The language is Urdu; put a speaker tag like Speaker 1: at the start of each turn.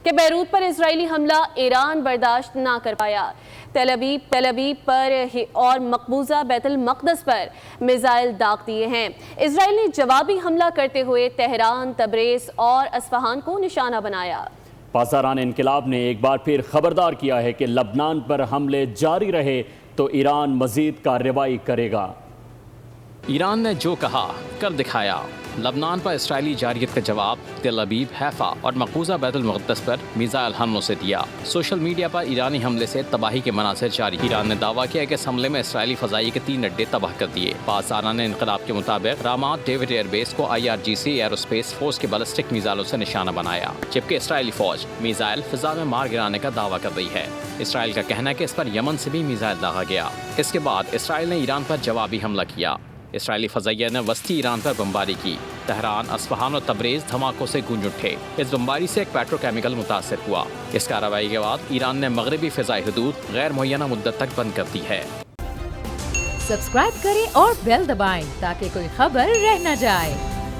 Speaker 1: کہ بیروت پر اسرائیلی حملہ ایران برداشت نہ کر پایا۔ تل ابیب پر اور مقبوضہ بیت المقدس پر میزائل داغ دیے ہیں۔ اسرائیل نے جوابی حملہ کرتے ہوئے تہران، تبریز اور اصفہان کو نشانہ بنایا۔
Speaker 2: پاسداران انقلاب نے ایک بار پھر خبردار کیا ہے کہ لبنان پر حملے جاری رہے تو ایران مزید کارروائی کرے گا۔
Speaker 3: ایران نے جو کہا کر دکھایا۔ لبنان پر اسرائیلی جارحیت کا جواب تل ابیب، حیفا اور مقبوضہ بیت المقدس پر میزائل حملوں سے دیا۔ سوشل میڈیا پر ایرانی حملے سے تباہی کے مناظر جاری۔ ایران نے دعویٰ کیا کہ اس حملے میں اسرائیلی فضائیہ کے 3 اڈے تباہ کر دیے۔ پاسداران انقلاب کے مطابق رامات ڈیوڈ ایئر بیس کو IRGC ایئرو اسپیس فورس کے بالسٹک میزائلوں سے نشانہ بنایا، جبکہ اسرائیلی فوج میزائل فضا میں مار گرانے کا دعویٰ کر رہی ہے۔ اسرائیل کا کہنا ہے کہ اس پر یمن سے بھی میزائل داغا گیا۔ اس کے بعد اسرائیل نے ایران پر جوابی حملہ کیا۔ اسرائیلی فضائیہ نے وسطی ایران پر بمباری کی۔ تہران، اصفہان اور تبریز دھماکوں سے گونج اٹھے۔ اس بمباری سے ایک پیٹرو کیمیکل متاثر ہوا۔ اس کارروائی کے بعد ایران نے مغربی فضائی حدود غیر معینہ مدت تک بند کر دی ہے۔
Speaker 4: سبسکرائب کریں اور بیل دبائیں تاکہ کوئی خبر رہ نہ جائے۔